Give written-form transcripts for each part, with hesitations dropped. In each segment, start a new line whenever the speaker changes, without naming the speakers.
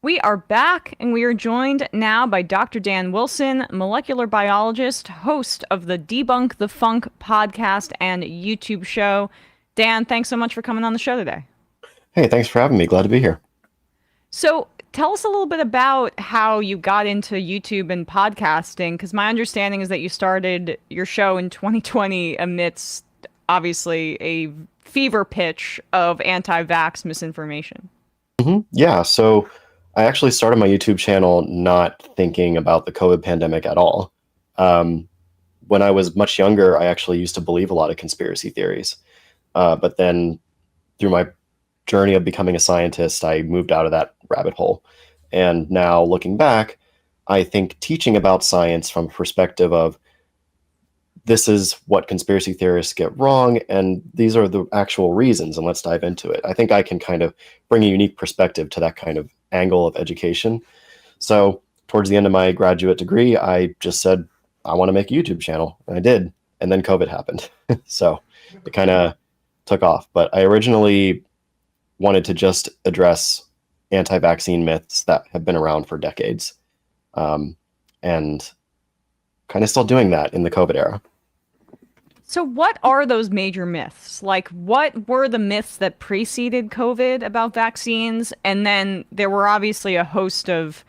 We are back, and we are joined now by Dr. Dan Wilson, molecular biologist, host of the Debunk the Funk podcast and YouTube show. Dan, thanks so much for coming on the show today.
Hey, thanks for having me. Glad to be here.
So, tell us a little bit about how you got into YouTube and podcasting, because my understanding is that you started your show in 2020 amidst obviously a fever pitch of anti vax misinformation.
Yeah, so I actually started my YouTube channel not thinking about the COVID pandemic at all. Um, when I was much younger, I actually used to believe a lot of conspiracy theories. But then through my journey of becoming a scientist, I moved out of that rabbit hole. And now looking back, I think teaching about science from a perspective of this is what conspiracy theorists get wrong, and these are the actual reasons, and let's dive into it. I think I can kind of bring a unique perspective to that kind of angle of education. So, towards the end of my graduate degree, I just said, I want to make a YouTube channel, and I did. And then COVID happened. So, it kind of took off. But I originally wanted to just address anti vaccine myths that have been around for decades, and kind of still doing that in the COVID era.
So, what are those major myths? Like, what were the myths that preceded COVID about vaccines? And then there were obviously a host of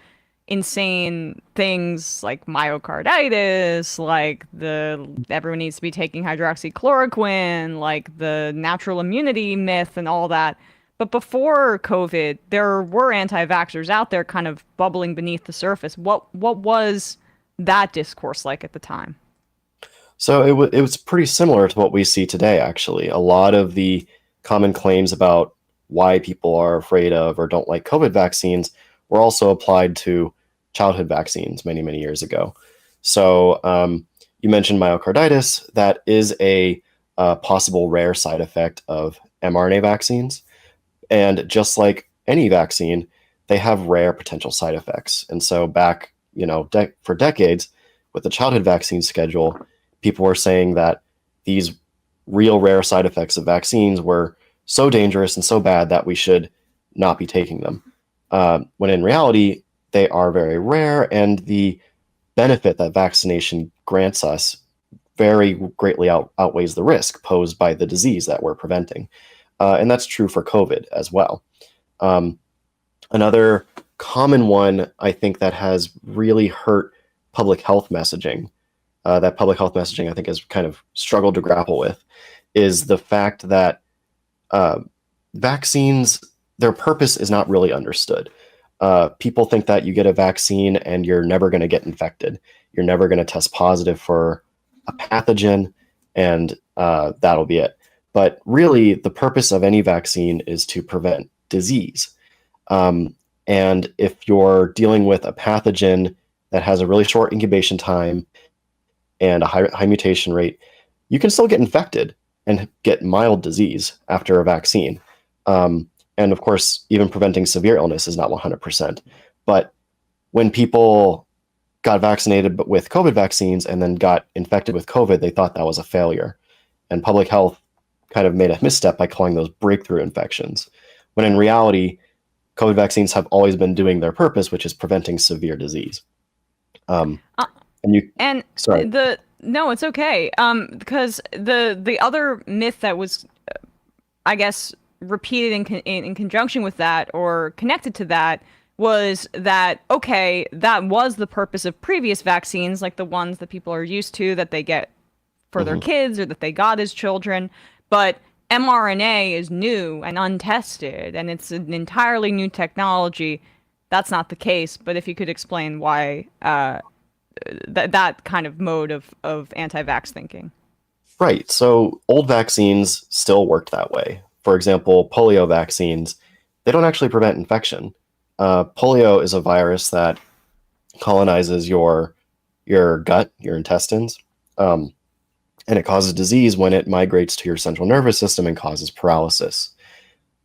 insane things like myocarditis, like the everyone needs to be taking hydroxychloroquine, like the natural immunity myth and all that. But before COVID, there were anti-vaxxers out there kind of bubbling beneath the surface. What was that discourse like at the time?
So it was pretty similar to what we see today, actually. A lot of the common claims about why people are afraid of or don't like COVID vaccines were also applied to childhood vaccines many, many years ago. So you mentioned myocarditis. That is a possible rare side effect of mRNA vaccines. And just like any vaccine, they have rare potential side effects. And so back, for decades with the childhood vaccine schedule, people were saying that these real rare side effects of vaccines were so dangerous and so bad that we should not be taking them. When in reality, they are very rare, and the benefit that vaccination grants us very greatly outweighs the risk posed by the disease that we're preventing. And that's true for COVID as well. Um, Another common one, I think, that has really hurt public health messaging, that public health messaging I think has kind of struggled to grapple with, is the fact that uh, vaccines, their purpose is not really understood. People think that you get a vaccine and you're never going to get infected. You're never going to test positive for a pathogen, and that'll be it. But really, the purpose of any vaccine is to prevent disease. And if you're dealing with a pathogen that has a really short incubation time and a high mutation rate, you can still get infected and get mild disease after a vaccine. And of course, even preventing severe illness is not 100%. But when people got vaccinated with COVID vaccines and then got infected with COVID, they thought that was a failure. And public health kind of made a misstep by calling those breakthrough infections, when in reality, COVID vaccines have always been doing their purpose, which is preventing severe disease. Um,
Uh,
and you,
and
sorry.
the no, it's okay. Because the other myth that was, I guess, repeated in conjunction with that or connected to that was that okay, that was the purpose of previous vaccines, like the ones that people are used to that they get for their
Mhm.
kids or that they got as children. But mRNA is new and untested, and it's an entirely new technology. That's not the case. But if you could explain why that kind of mode of anti-vax thinking.
Right. So old vaccines still worked that way. For example, polio vaccines, they don't actually prevent infection. Polio is a virus that colonizes your gut, your intestines, um, and it causes disease when it migrates to your central nervous system and causes paralysis.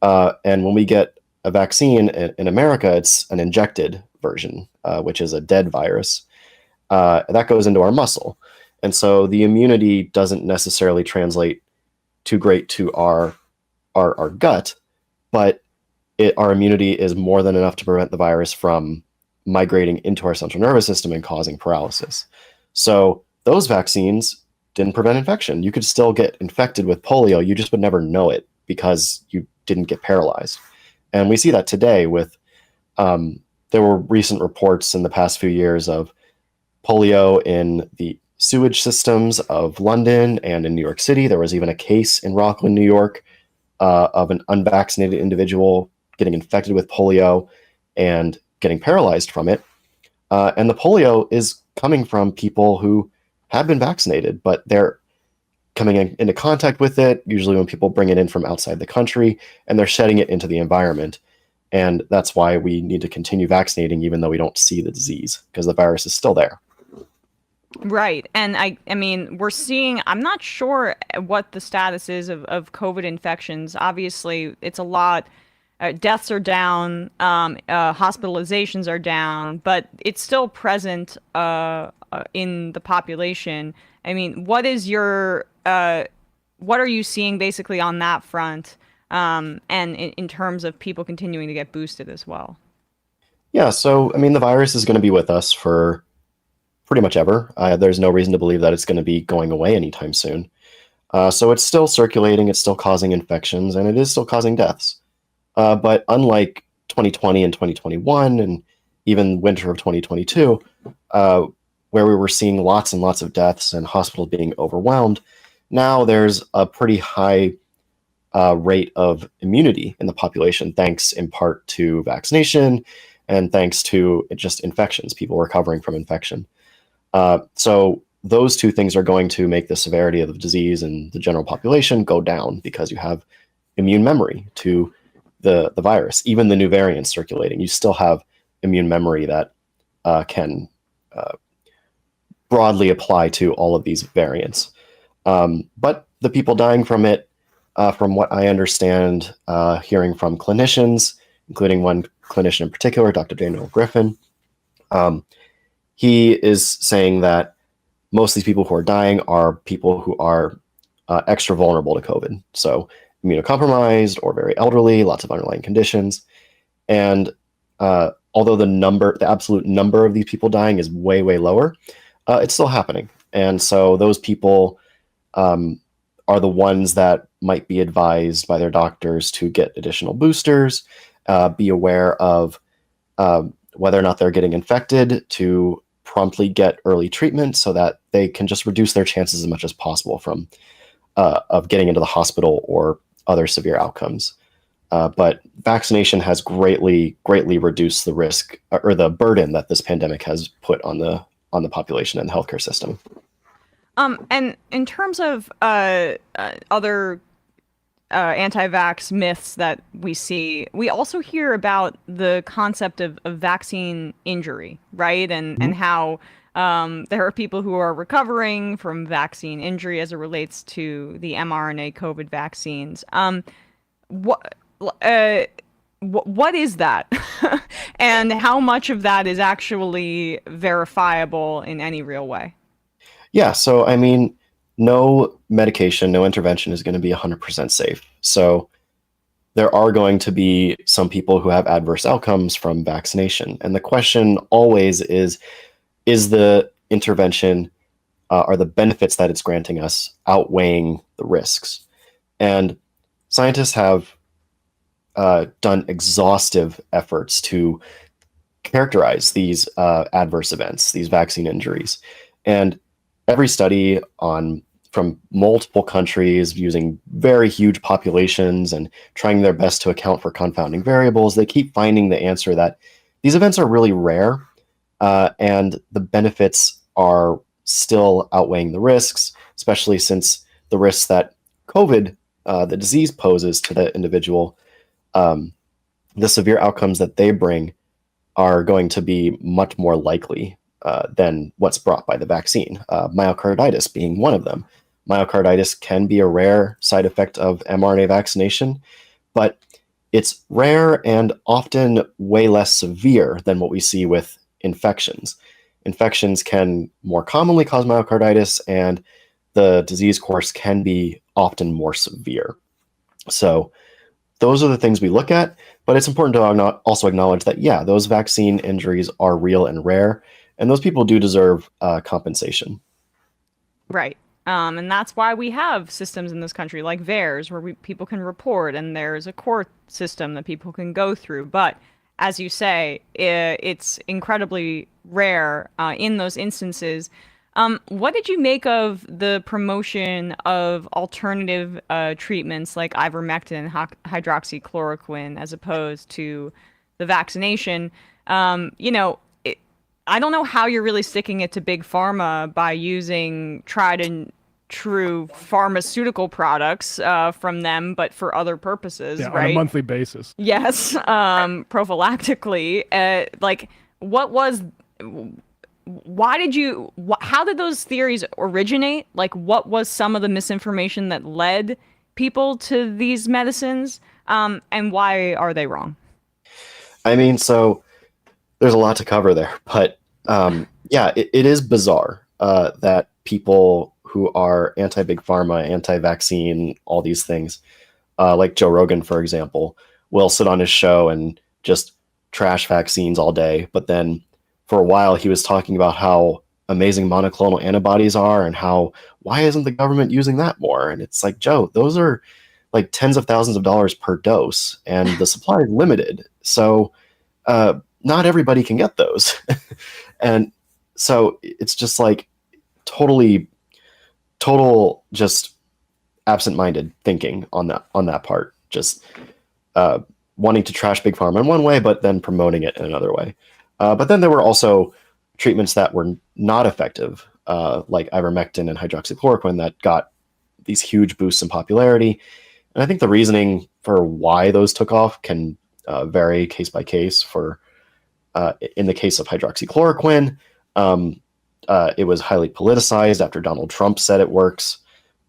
And when we get a vaccine in America, it's an injected version, which is a dead virus. That goes into our muscle. And so the immunity doesn't necessarily translate too great to our gut, but our immunity is more than enough to prevent the virus from migrating into our central nervous system and causing paralysis. So those vaccines didn't prevent infection. You could still get infected with polio, you just would never know it because you didn't get paralyzed. And we see that today with, there were recent reports in the past few years of polio in the sewage systems of London and in New York City. There was even a case in Rockland, New York, of an unvaccinated individual getting infected with polio and getting paralyzed from it. And the polio is coming from people who have been vaccinated, but they're coming into contact with it, usually when people bring it in from outside the country, and they're shedding it into the environment. And that's why we need to continue vaccinating even though we don't see the disease, because the virus is still there.
Right. And I mean, we're seeing, I'm not sure what the status is of COVID infections. Obviously, it's a lot. Deaths are down, hospitalizations are down, but it's still present in the population. I mean, what are you seeing basically on that front, and in terms of people continuing to get boosted as well?
Yeah, so I mean, the virus is going to be with us for pretty much ever. There's no reason to believe that it's going to be going away anytime soon. So it's still circulating, it's still causing infections, and it is still causing deaths. But unlike 2020 and 2021, and even winter of 2022, where we were seeing lots and lots of deaths and hospitals being overwhelmed, now there's a pretty high rate of immunity in the population, thanks in part to vaccination and thanks to just infections, people recovering from infection. So those two things are going to make the severity of the disease in the general population go down because you have immune memory to the virus. Even the new variants circulating, you still have immune memory that can broadly apply to all of these variants. But the people dying from it, from what I understand, hearing from clinicians, including one clinician in particular, Dr. Daniel Griffin, he is saying that most of these people who are dying are people who are extra vulnerable to COVID. So immunocompromised or very elderly, lots of underlying conditions. And although the absolute number of these people dying is way, way lower, it's still happening. And so those people are the ones that might be advised by their doctors to get additional boosters, be aware of whether or not they're getting infected, to promptly get early treatment so that they can just reduce their chances as much as possible from of getting into the hospital or other severe outcomes. But vaccination has greatly reduced the risk or the burden that this pandemic has put on the population and the healthcare system.
And in terms of other anti-vax myths that we see, we also hear about the concept of vaccine injury, right? And how there are people who are recovering from vaccine injury as it relates to the mRNA COVID vaccines. What is that? And how much of that is actually verifiable in any real way?
Yeah, so I mean, no medication, no intervention is going to be 100% safe. So there are going to be some people who have adverse outcomes from vaccination. And the question always is the intervention, are the benefits that it's granting us outweighing the risks? And scientists have done exhaustive efforts to characterize these adverse events, these vaccine injuries. And every study from multiple countries using very huge populations and trying their best to account for confounding variables, they keep finding the answer that these events are really rare, and the benefits are still outweighing the risks, especially since the risks that COVID, the disease, poses to the individual, the severe outcomes that they bring are going to be much more likely than what's brought by the vaccine, myocarditis being one of them. Myocarditis can be a rare side effect of mRNA vaccination, but it's rare and often way less severe than what we see with infections. Infections can more commonly cause myocarditis, and the disease course can be often more severe. So those are the things we look at. But it's important to also acknowledge that, yeah, those vaccine injuries are real and rare, and those people do deserve compensation.
Right. And that's why we have systems in this country like VAERS, where people can report, and there's a court system that people can go through. But as you say, it's incredibly rare in those instances. What did you make of the promotion of alternative treatments like ivermectin and hydroxychloroquine as opposed to the vaccination? You know, I don't know how you're really sticking it to big pharma by using tried and true pharmaceutical products from them, but for other purposes,
Yeah, on a
right?
monthly basis.
Yes, prophylactically. Like, what was, why did you, how did those theories originate? Like, what was some of the misinformation that led people to these medicines? And why are they wrong?
I mean, so there's a lot to cover there, but yeah, it is bizarre that people who are anti-big pharma, anti-vaccine, all these things, like Joe Rogan, for example, will sit on his show and just trash vaccines all day. But then for a while, he was talking about how amazing monoclonal antibodies are and how, why isn't the government using that more? And it's like, Joe, those are like tens of thousands of dollars per dose, and the supply is limited. So not everybody can get those. And so it's just like total just absent-minded thinking on that part, just wanting to trash big pharma in one way but then promoting it in another way. But then there were also treatments that were not effective, like ivermectin and hydroxychloroquine, that got these huge boosts in popularity. And I think the reasoning for why those took off can vary case by case. For in the case of hydroxychloroquine, it was highly politicized after Donald Trump said it works.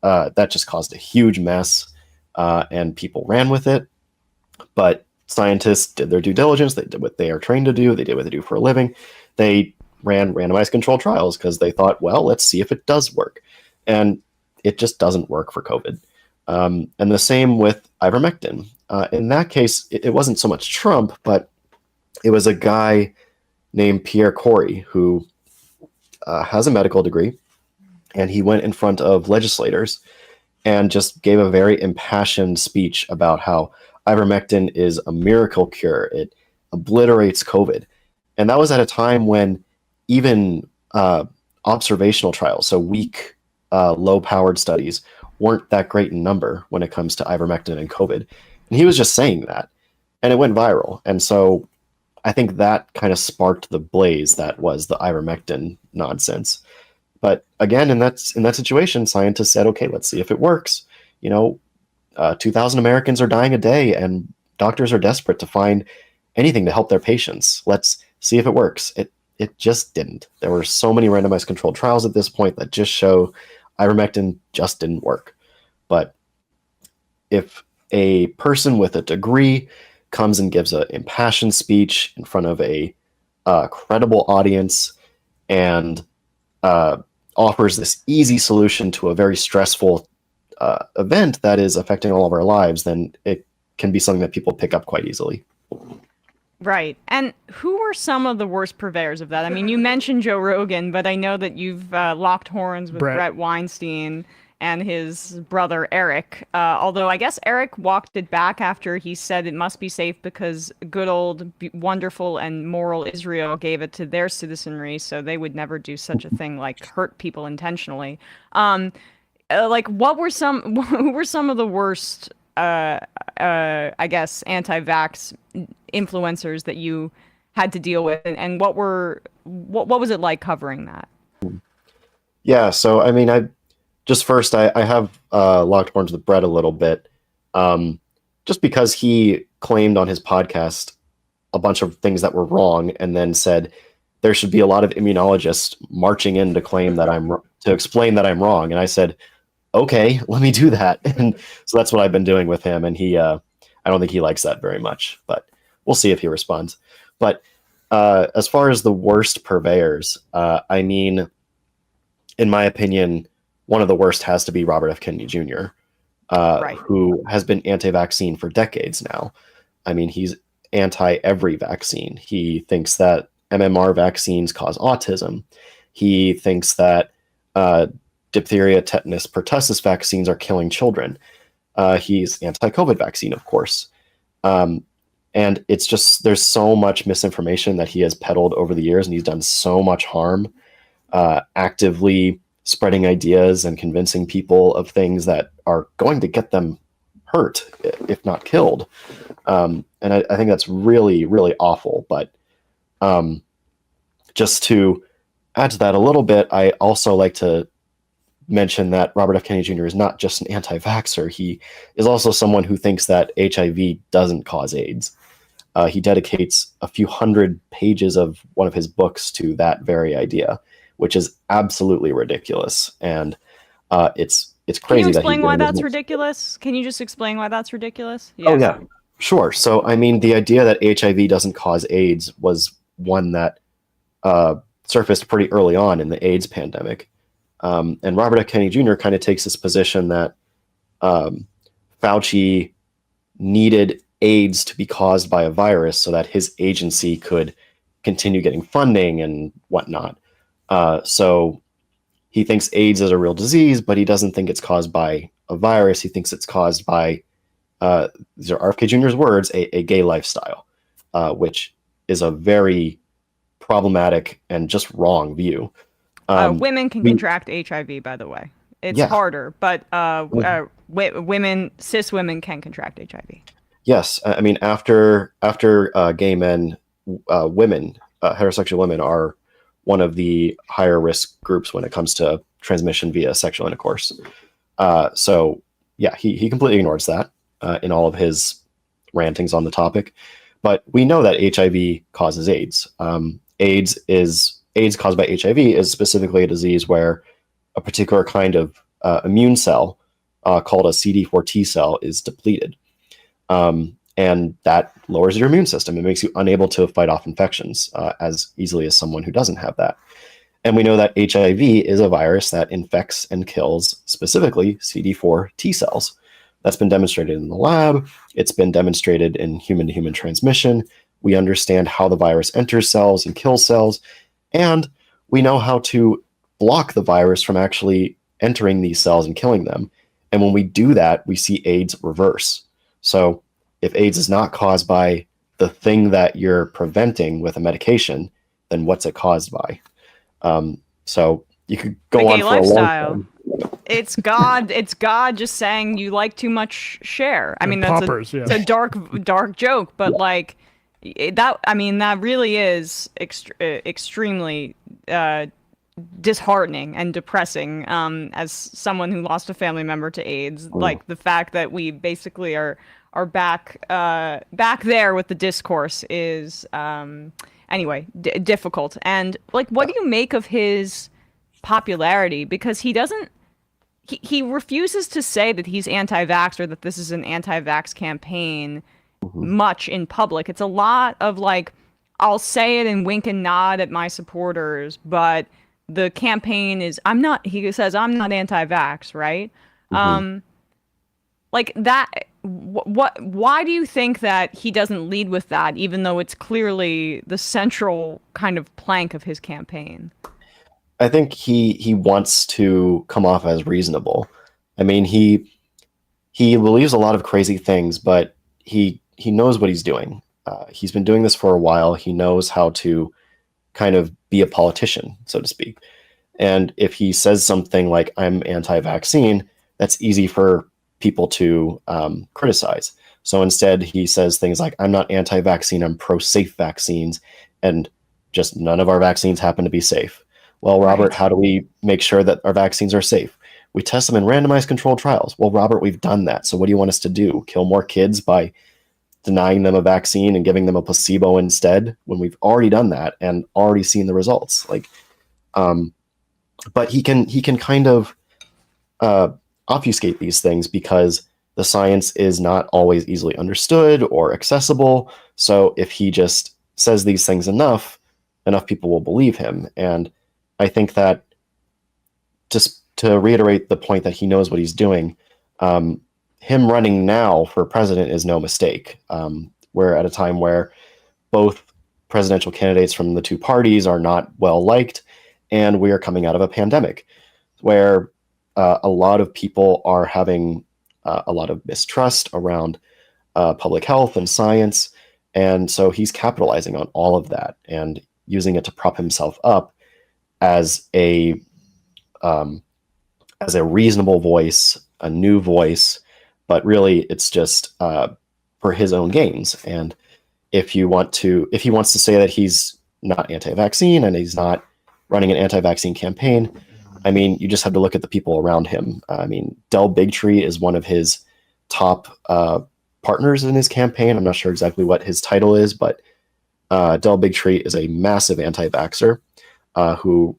That just caused a huge mess, and people ran with it. But scientists did their due diligence. They did what they are trained to do. They did what they do for a living. They ran randomized controlled trials because they thought, well, let's see if it does work. And it just doesn't work for COVID. And the same with ivermectin. In that case, it wasn't so much Trump, but it was a guy named Pierre Corey who has a medical degree, and he went in front of legislators and just gave a very impassioned speech about how ivermectin is a miracle cure. It obliterates COVID. And that was at a time when even observational trials, so weak, low-powered studies, weren't that great in number when it comes to ivermectin and COVID. And he was just saying that, and it went viral. And so I think that kind of sparked the blaze that was the ivermectin nonsense. But again, in that situation, scientists said, okay, let's see if it works. 2,000 Americans are dying a day, and doctors are desperate to find anything to help their patients. Let's see if it works. It just didn't. There were so many randomized controlled trials at this point that just show ivermectin just didn't work. But if a person with a degree comes and gives an impassioned speech in front of a credible audience and offers this easy solution to a very stressful event that is affecting all of our lives, then it can be something that people pick up quite easily.
Right. And who were some of the worst purveyors of that? I mean, you mentioned Joe Rogan, but I know that you've locked horns with Bret Weinstein and his brother Eric. Although I guess Eric walked it back after he said it must be safe because good old, wonderful, and moral Israel gave it to their citizenry, so they would never do such a thing like hurt people intentionally. Like, who were some of the worst, I guess, anti-vax influencers that you had to deal with, and what was it like covering that?
Yeah, so I mean, I have locked horns with Bret a little bit, just because he claimed on his podcast a bunch of things that were wrong, and then said there should be a lot of immunologists marching in to claim that to explain that I'm wrong, and I said, okay, let me do that. And so that's what I've been doing with him, and he I don't think he likes that very much, but we'll see if he responds. But as far as the worst purveyors, I mean, in my opinion, one of the worst has to be Robert F. Kennedy Jr.,
Right.
who has been anti-vaccine for decades now. I mean, he's anti every vaccine. He thinks that MMR vaccines cause autism. He thinks that diphtheria, tetanus, pertussis vaccines are killing children. He's anti-COVID vaccine, of course. And it's just, there's so much misinformation that he has peddled over the years, and he's done so much harm, actively spreading ideas and convincing people of things that are going to get them hurt, if not killed. And I think that's really, really awful. But just to add to that a little bit, I also like to mention that Robert F. Kennedy Jr. is not just an anti-vaxxer. He is also someone who thinks that HIV doesn't cause AIDS. He dedicates a few hundred pages of one of his books to that very idea, which is absolutely ridiculous. And it's crazy.
Can you explain why that's ridiculous? Can you just explain why that's ridiculous?
Yeah. Oh, yeah. Sure. So, I mean, the idea that HIV doesn't cause AIDS was one that surfaced pretty early on in the AIDS pandemic. And Robert F. Kennedy Jr. kind of takes this position that Fauci needed AIDS to be caused by a virus so that his agency could continue getting funding and whatnot. So he thinks AIDS is a real disease, but he doesn't think it's caused by a virus. He thinks it's caused by, these are RFK Jr.'s words, a gay lifestyle, which is a very problematic and just wrong view.
Women can contract HIV, by the way. It's harder, but women, cis women can contract HIV.
Yes, I mean, after gay men, women, heterosexual women are one of the higher risk groups when it comes to transmission via sexual intercourse. So yeah, he completely ignores that in all of his rantings on the topic. But we know that HIV causes AIDS. AIDS caused by HIV is specifically a disease where a particular kind of immune cell called a CD4 T cell is depleted. And that lowers your immune system. It makes you unable to fight off infections as easily as someone who doesn't have that. And we know that HIV is a virus that infects and kills specifically CD4 T cells. That's been demonstrated in the lab. It's been demonstrated in human-to-human transmission. We understand how the virus enters cells and kills cells. And we know how to block the virus from actually entering these cells and killing them. And when we do that, we see AIDS reverse. So if AIDS is not caused by the thing that you're preventing with a medication, then what's it caused by? So you could go on for lifestyle. A long time.
It's God just saying you like too much share. I mean, it's a dark joke, but like that, I mean, that really is extremely disheartening and depressing as someone who lost a family member to AIDS. Like the fact that we basically are back there with the discourse is anyway difficult. And like, what do you make of his popularity? Because he refuses to say that he's anti-vax or that this is an anti-vax campaign much in public. It's a lot of like, I'll say it and wink and nod at my supporters, but the campaign is, he says, I'm not anti-vax, right? Like that, why do you think that he doesn't lead with that, even though it's clearly the central kind of plank of his campaign?
I think he wants to come off as reasonable. I mean, he believes a lot of crazy things, but he knows what he's doing. He's been doing this for a while. He knows how to kind of be a politician, so to speak. And if he says something like, I'm anti-vaccine, that's easy for people to criticize. So instead, he says things like, I'm not anti-vaccine, I'm pro-safe vaccines, and just none of our vaccines happen to be safe. Well, Robert, how do we make sure that our vaccines are safe? We test them in randomized controlled trials. Well, Robert, we've done that. So what do you want us to do? Kill more kids by denying them a vaccine and giving them a placebo instead, when we've already done that and already seen the results? Like, but he can kind of obfuscate these things because the science is not always easily understood or accessible. So if he just says these things enough people will believe him. And I think that, just to reiterate the point that he knows what he's doing, him running now for president is no mistake. we're at a time where both presidential candidates from the two parties are not well liked, and we are coming out of a pandemic where a lot of people are having a lot of mistrust around public health and science. And so he's capitalizing on all of that and using it to prop himself up as a reasonable voice, a new voice, but really it's just for his own gains. And if he wants to say that he's not anti-vaccine and he's not running an anti-vaccine campaign, I mean, you just have to look at the people around him. I mean, Del Bigtree is one of his top partners in his campaign. I'm not sure exactly what his title is, but Del Bigtree is a massive anti-vaxxer who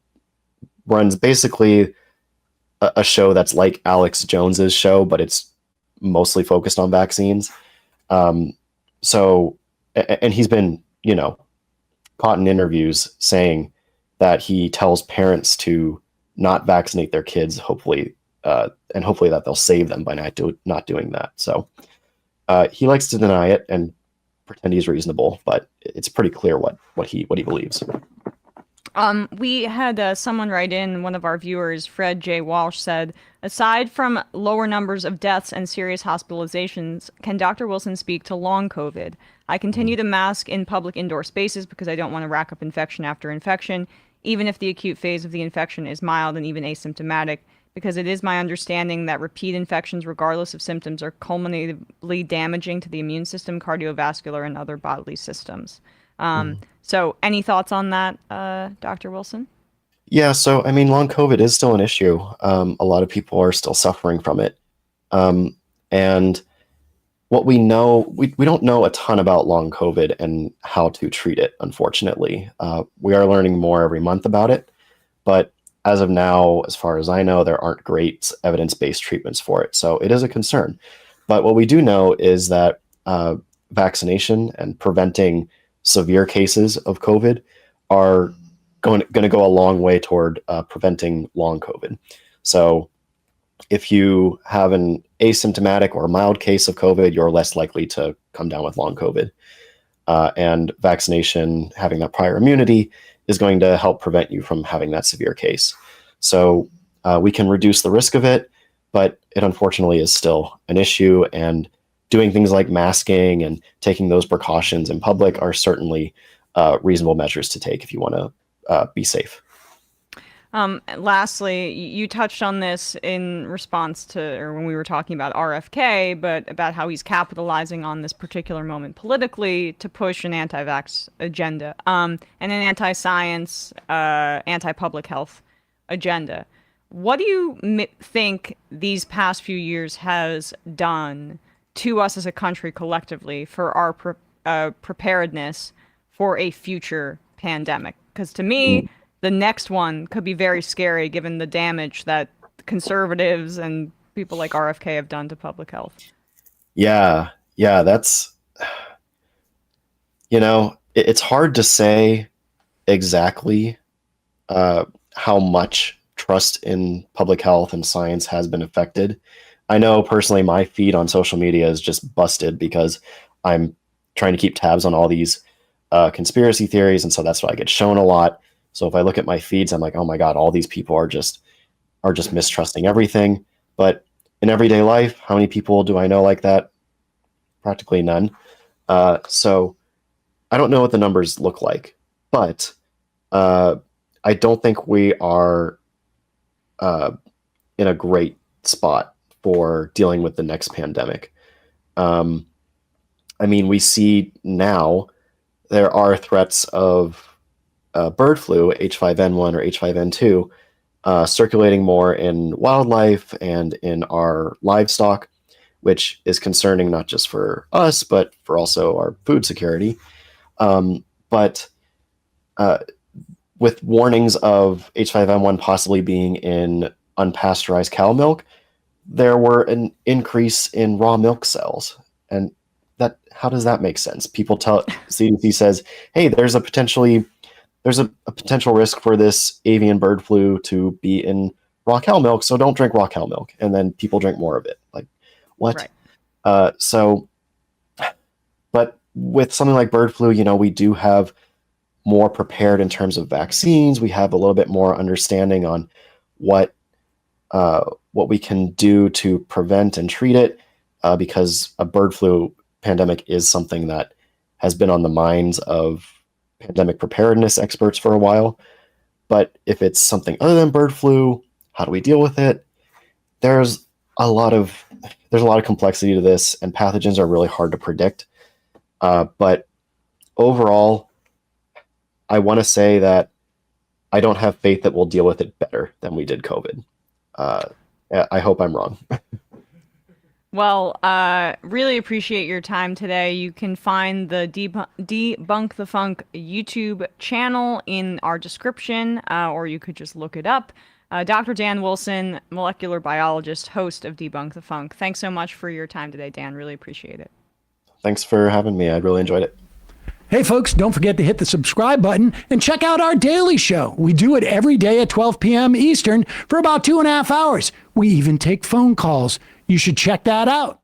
runs basically a show that's like Alex Jones's show, but it's mostly focused on vaccines. So, and he's been, caught in interviews saying that he tells parents to not vaccinate their kids, hopefully that they'll save them by not doing that. So he likes to deny it and pretend he's reasonable, but it's pretty clear what he believes.
We had someone write in, one of our viewers, Fred J. Walsh, said, aside from lower numbers of deaths and serious hospitalizations, can Dr. Wilson speak to long COVID? I continue to mask in public indoor spaces because I don't want to rack up infection after infection, even if the acute phase of the infection is mild and even asymptomatic, because it is my understanding that repeat infections, regardless of symptoms, are culminatively damaging to the immune system, cardiovascular, and other bodily systems. So any thoughts on that, Dr. Wilson?
Yeah, so I mean, long COVID is still an issue. A lot of people are still suffering from it. And what we know, we don't know a ton about long COVID and how to treat it, unfortunately. We are learning more every month about it, but as of now, as far as I know, there aren't great evidence-based treatments for it. So it is a concern. But what we do know is that vaccination and preventing severe cases of COVID are going to go a long way toward preventing long COVID. So if you have an asymptomatic or mild case of COVID, you're less likely to come down with long COVID. And vaccination, having that prior immunity, is going to help prevent you from having that severe case. So we can reduce the risk of it, but it unfortunately is still an issue. And doing things like masking and taking those precautions in public are certainly reasonable measures to take if you want to be safe.
Lastly, you touched on this in response to, or when we were talking about RFK, but about how he's capitalizing on this particular moment politically to push an anti-vax agenda, and an anti-science, anti-public health agenda. What do you think these past few years has done to us as a country collectively for our preparedness for a future pandemic? Because to me, the next one could be very scary given the damage that conservatives and people like RFK have done to public health.
Yeah, that's, it's hard to say exactly how much trust in public health and science has been affected. I know personally my feed on social media is just busted because I'm trying to keep tabs on all these conspiracy theories, and so that's what I get shown a lot. So if I look at my feeds, I'm like, oh my God, all these people are just mistrusting everything. But in everyday life, how many people do I know like that? Practically none. So I don't know what the numbers look like, but I don't think we are in a great spot for dealing with the next pandemic. I mean, we see now there are threats of bird flu, H5N1 or H5N2, circulating more in wildlife and in our livestock, which is concerning not just for us, but for also our food security. But with warnings of H5N1 possibly being in unpasteurized cow milk, there were an increase in raw milk cells. And how does that make sense? CDC says, hey, there's a potential risk for this avian bird flu to be in raw cow milk, so don't drink raw cow milk. And then people drink more of it. Like, what?
Right.
But with something like bird flu, we do have more prepared in terms of vaccines. We have a little bit more understanding on what we can do to prevent and treat it, because a bird flu pandemic is something that has been on the minds of pandemic preparedness experts for a while. But if it's something other than bird flu, how do we deal with it? There's a lot of complexity to this, and pathogens are really hard to predict. But overall, I want to say that I don't have faith that we'll deal with it better than we did COVID. I hope I'm wrong.
Well, really appreciate your time today. You can find the Debunk the Funk YouTube channel in our description, or you could just look it up. Dr. Dan Wilson, molecular biologist, host of Debunk the Funk. Thanks so much for your time today, Dan. Really appreciate it.
Thanks for having me. I really enjoyed it.
Hey, folks, don't forget to hit the subscribe button and check out our daily show. We do it every day at 12 p.m. Eastern for about 2.5 hours. We even take phone calls. You should check that out.